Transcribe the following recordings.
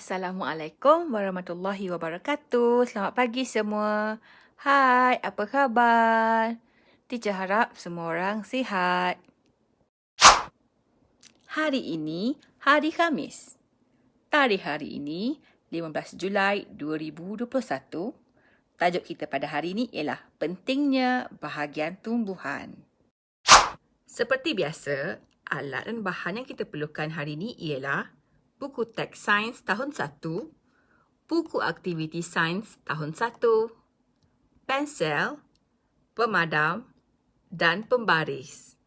Assalamualaikum warahmatullahi wabarakatuh. Selamat pagi semua. Hai, apa khabar? Teacher harap semua orang sihat. Hari ini, hari Khamis. Tarikh hari ini, 15 Julai 2021. Tajuk kita pada hari ini ialah pentingnya bahagian tumbuhan. Seperti biasa, alat dan bahan yang kita perlukan hari ini ialah buku teks sains tahun 1, buku aktiviti sains tahun 1, pensel, pemadam dan pembaris.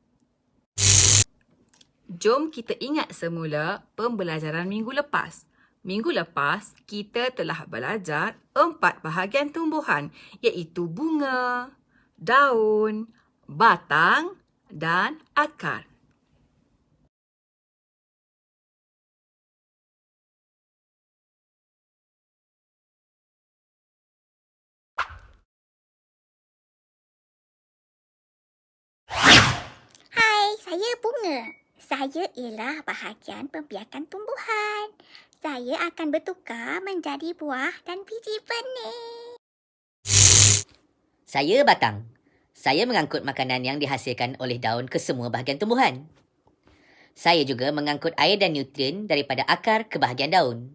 Jom kita ingat semula pembelajaran minggu lepas. Minggu lepas, kita telah belajar 4 bahagian tumbuhan iaitu bunga, daun, batang dan akar. Hai, saya Bunga. Saya ialah bahagian pembiakan tumbuhan. Saya akan bertukar menjadi buah dan biji benih. Saya Batang. Saya mengangkut makanan yang dihasilkan oleh daun ke semua bahagian tumbuhan. Saya juga mengangkut air dan nutrien daripada akar ke bahagian daun.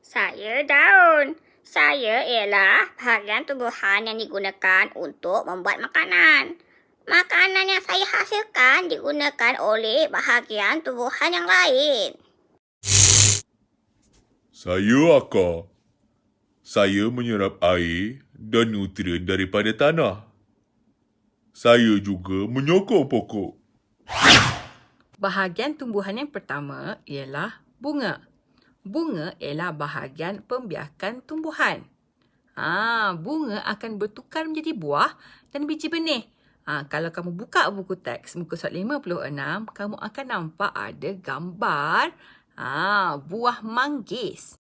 Saya Daun. Saya ialah bahagian tumbuhan yang digunakan untuk membuat makanan. Makanan yang saya hasilkan digunakan oleh bahagian tumbuhan yang lain. Saya akar. Saya menyerap air dan nutrien daripada tanah. Saya juga menyokong pokok. Bahagian tumbuhan yang pertama ialah bunga. Bunga ialah bahagian pembiakan tumbuhan. Bunga akan bertukar menjadi buah dan biji benih. Kalau kamu buka buku teks muka surat 56, kamu akan nampak ada gambar buah manggis.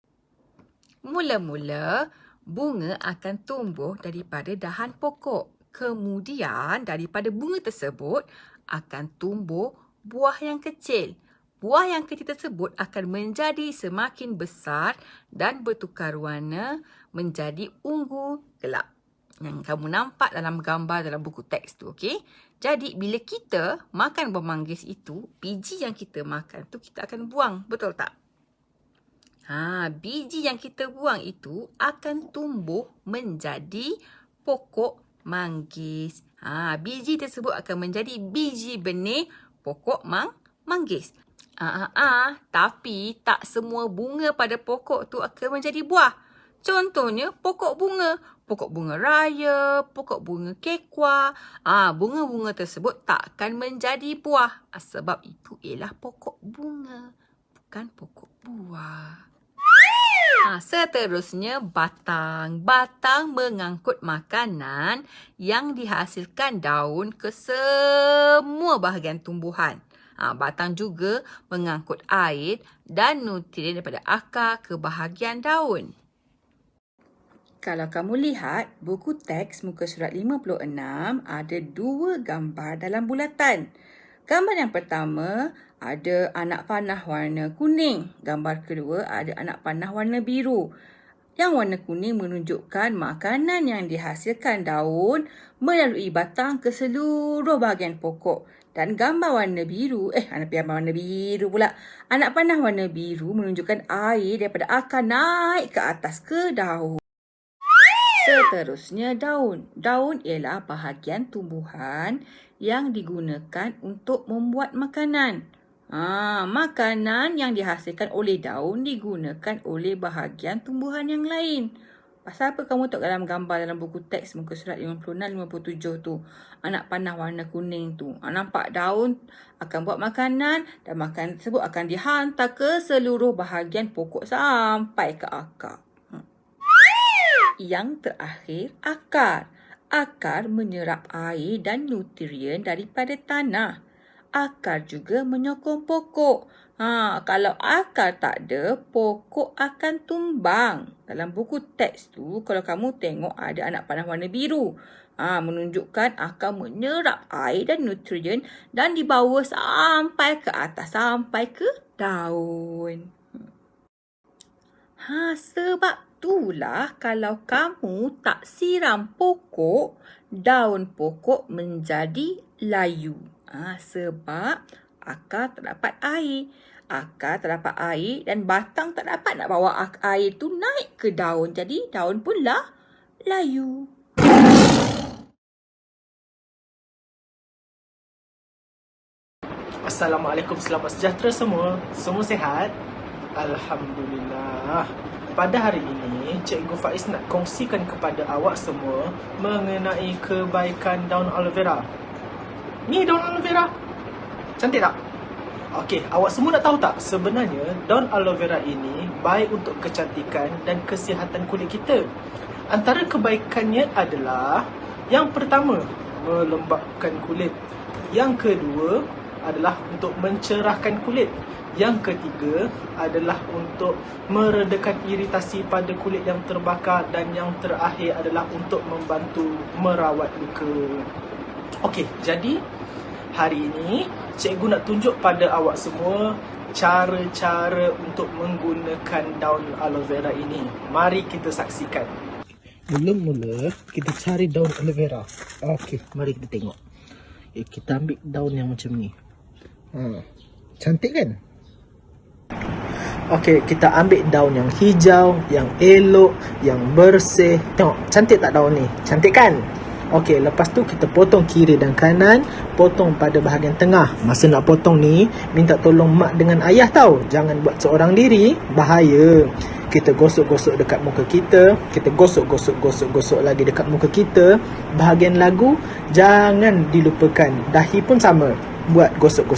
Mula-mula, bunga akan tumbuh daripada dahan pokok. Kemudian, daripada bunga tersebut akan tumbuh buah yang kecil. Buah yang kecil tersebut akan menjadi semakin besar dan bertukar warna menjadi ungu gelap. Yang kamu nampak dalam gambar dalam buku teks tu, okey? Jadi, bila kita makan buah manggis itu, biji yang kita makan tu kita akan buang. Betul tak? Biji yang kita buang itu akan tumbuh menjadi pokok manggis. Biji tersebut akan menjadi biji benih pokok manggis. Tapi tak semua bunga pada pokok tu akan menjadi buah. Contohnya pokok bunga raya, pokok bunga kekwa. Bunga-bunga tersebut tak akan menjadi buah. Sebab itu ialah pokok bunga, bukan pokok buah. Seterusnya batang. Batang mengangkut makanan yang dihasilkan daun ke semua bahagian tumbuhan. Batang juga mengangkut air dan nutrien daripada akar ke bahagian daun. Kalau kamu lihat buku teks muka surat 56, ada 2 gambar dalam bulatan. Gambar yang pertama ada anak panah warna kuning. Gambar kedua ada anak panah warna biru. Yang warna kuning menunjukkan makanan yang dihasilkan daun melalui batang ke seluruh bahagian pokok. Dan gambar warna biru, anak panah warna biru menunjukkan air daripada akar naik ke atas ke daun. Seterusnya daun. Daun ialah bahagian tumbuhan yang digunakan untuk membuat makanan. Makanan yang dihasilkan oleh daun digunakan oleh bahagian tumbuhan yang lain. Pasal apa kamu tengok dalam gambar dalam buku teks muka surat 56-57 tu? Anak panah warna kuning tu. Nampak daun akan buat makanan dan makanan tersebut akan dihantar ke seluruh bahagian pokok sampai ke akar. Yang terakhir, akar. Akar menyerap air dan nutrien daripada tanah. Akar juga menyokong pokok. Kalau akar tak ada, pokok akan tumbang. Dalam buku teks tu, kalau kamu tengok ada anak panah warna biru. Menunjukkan akar menyerap air dan nutrien dan dibawa sampai ke atas, sampai ke daun. Sebab itulah kalau kamu tak siram pokok, daun pokok menjadi layu. Sebab akar tak dapat air. Akar tak dapat air dan batang tak dapat nak bawa air tu naik ke daun. Jadi daun pun layu. Assalamualaikum, selamat sejahtera semua. Semua sihat? Alhamdulillah. Pada hari ini, Cikgu Faiz nak kongsikan kepada awak semua mengenai kebaikan daun aloe vera. Ni daun aloe vera. Cantik tak? Okey, awak semua nak tahu tak? Sebenarnya, daun aloe vera ini baik untuk kecantikan dan kesihatan kulit kita. Antara kebaikannya adalah, yang pertama, melembapkan kulit. Yang kedua adalah untuk mencerahkan kulit. Yang ketiga adalah untuk meredakan iritasi pada kulit yang terbakar. Dan yang terakhir adalah untuk membantu merawat luka. Okey, jadi hari ini cikgu nak tunjuk pada awak semua cara-cara untuk menggunakan daun aloe vera ini. Mari kita saksikan. Mula-mula kita cari daun aloe vera. Okey, mari kita tengok. Kita ambil daun yang macam ni. Cantik kan? Okey, kita ambil daun yang hijau, yang elok, yang bersih. Tengok, cantik tak daun ni? Cantik kan? Okey, lepas tu kita potong kiri dan kanan, potong pada bahagian tengah. Masa nak potong ni, minta tolong mak dengan ayah tau. Jangan buat seorang diri, bahaya. Kita gosok-gosok dekat muka kita, kita gosok lagi dekat muka kita. Bahagian lagu jangan dilupakan. Dahi pun sama. Buat gosok.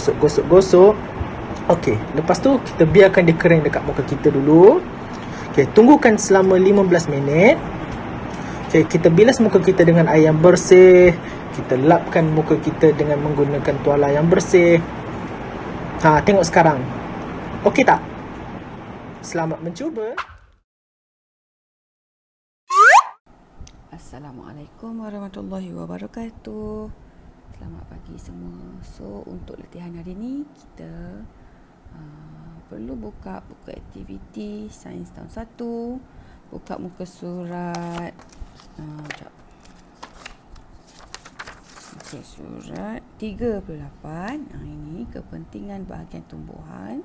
Okey, lepas tu kita biarkan dia kering dekat muka kita dulu. Okey, tunggukan selama 15 minit. Okey, kita bilas muka kita dengan air yang bersih. Kita lapkan muka kita dengan menggunakan tuala yang bersih. Tengok sekarang. Okey tak? Selamat mencuba. Assalamualaikum warahmatullahi wabarakatuh. Selamat pagi semua. So, untuk latihan hari ni, kita perlu buka buku aktiviti Sains tahun 1. Buka muka surat. Okey, surat 38. Ini kepentingan bahagian tumbuhan.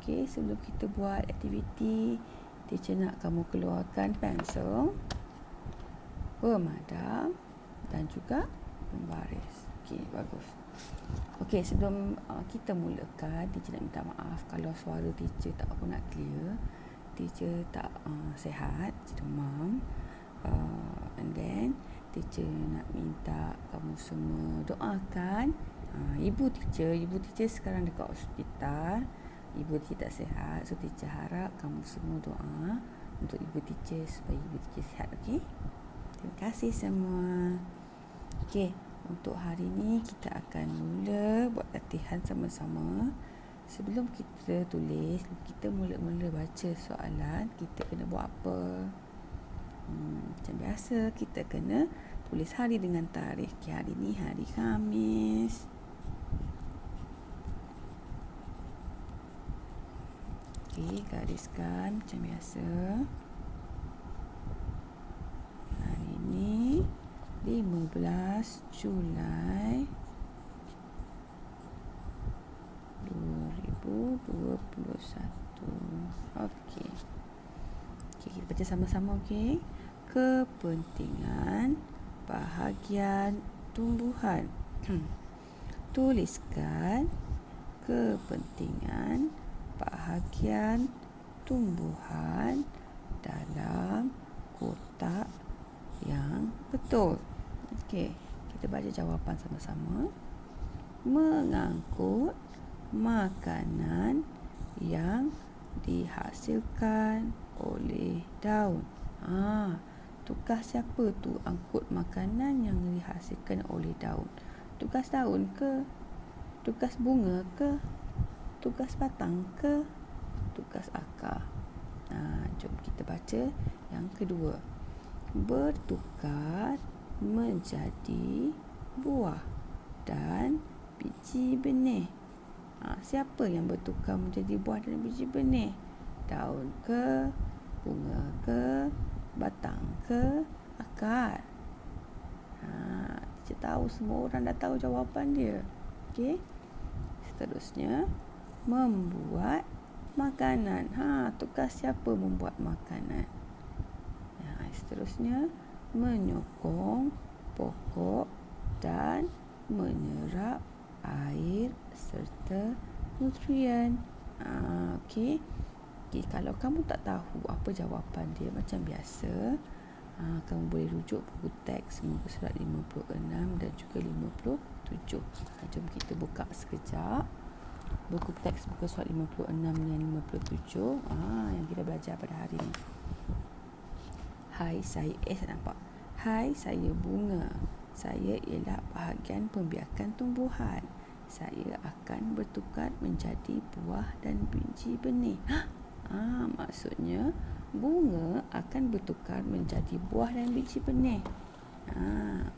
Okey, sebelum kita buat aktiviti, teacher nak kamu keluarkan pensel, pemadam dan juga pembaris. Okey, bagus. Okey, sebelum kita mulakan, teacher nak minta maaf kalau suara teacher tak apa nak clear. Teacher tak sihat, demam. And then teacher nak minta kamu semua doakan ibu teacher sekarang dekat hospital. Ibu teacher tak sihat, so teacher harap kamu semua doa untuk ibu teacher supaya ibu teacher sihat. Okey, terima kasih semua. Okey, untuk hari ni kita akan mula buat latihan sama-sama. Sebelum kita tulis, kita mula-mula baca soalan, kita kena buat apa? Macam biasa, kita kena tulis hari dengan tarikh. Okay, hari ni hari Khamis. Okay, gariskan macam biasa. Hari ni 15 Julai 2021. Okey. Okey, kita baca sama-sama, okey. Kepentingan bahagian tumbuhan. Tuliskan kepentingan bahagian tumbuhan dalam kotak yang betul. Okey, kita baca jawapan sama-sama. Mengangkut makanan yang dihasilkan oleh daun. Tugas siapa tu angkut makanan yang dihasilkan oleh daun? Tugas daun ke? Tugas bunga ke? Tugas batang ke? Tugas akar? Jom kita baca yang kedua. Bertukar menjadi buah dan biji benih. Siapa yang bertukar menjadi buah dan biji benih? Daun ke, bunga ke, batang ke, akar? Teacher tahu, semua orang dah tahu jawapan dia. Okey. Seterusnya, membuat makanan. Tugas siapa membuat makanan? Seterusnya, menyokong pokok dan menyerap air serta nutrien. Okey. Kalau kamu tak tahu apa jawapan dia, macam biasa, kamu boleh rujuk buku teks muka surat 56 dan juga 57. Jom kita buka sekejap buku teks muka surat 56 dan 57 yang kita belajar pada hari ini. Hai, saya saya nampak. Hai, saya bunga. Saya ialah bahagian pembiakan tumbuhan. Saya akan bertukar menjadi buah dan biji benih. Maksudnya bunga akan bertukar menjadi buah dan biji benih.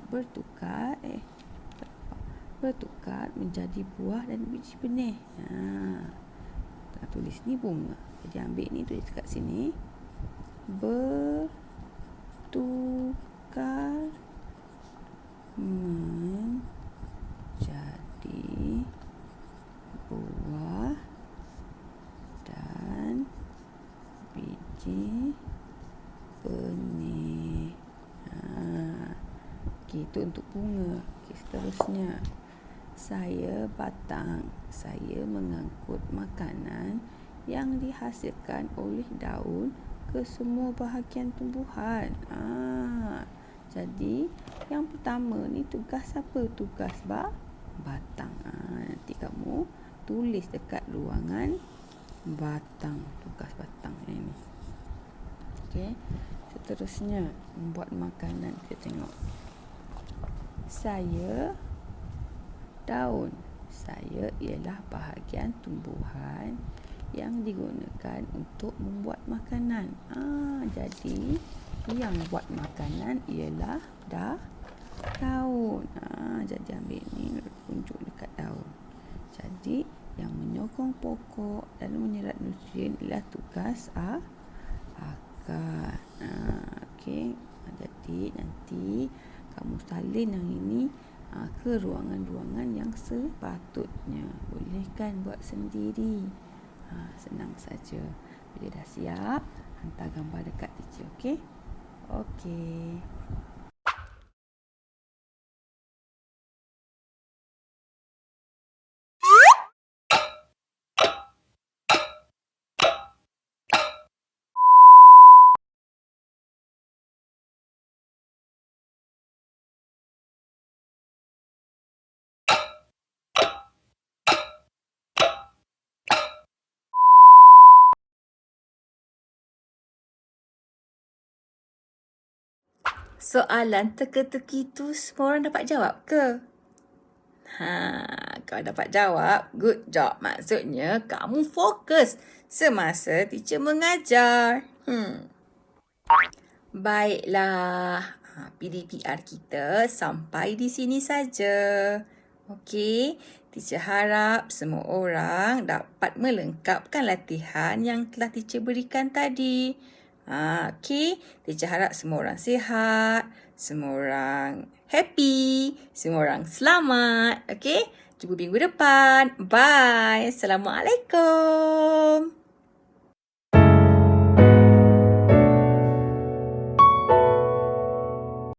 Bertukar menjadi buah dan biji benih. Kita tulis ni bunga. Jadi ambil ni, tulis kat sini. Bertukar menjadi buah dan biji benih. Itu untuk bunga. Seterusnya, saya batang. Saya mengangkut makanan yang dihasilkan oleh daun ke semua bahagian tumbuhan. Jadi yang pertama ni tugas apa? Tugas batang. Nanti kamu tulis dekat ruangan batang, tugas batang ini. Okey. Seterusnya, membuat makanan. Kita tengok. Saya daun. Saya ialah bahagian tumbuhan yang digunakan untuk membuat makanan. Jadi yang buat makanan ialah daun. Jadi ambil ni, tunjuk dekat daun. Jadi yang menyokong pokok dan menyerap nutrien ialah tugas akar. Okey. Jadi nanti kamu salin yang ini ke ruangan-ruangan yang sepatutnya. Boleh kan buat sendiri. Senang saja. Bila dah siap, hantar gambar dekat teacher. Okey? Okey. Soalan teka-teki tu semua orang dapat jawab ke? Kalau dapat jawab, good job. Maksudnya kamu fokus semasa teacher mengajar. Baiklah. PDPR kita sampai di sini saja. Okey. Teacher harap semua orang dapat melengkapkan latihan yang telah teacher berikan tadi. Okey. Teacher harap semua orang sihat, semua orang happy, semua orang selamat. Okey. Jumpa minggu depan. Bye. Assalamualaikum.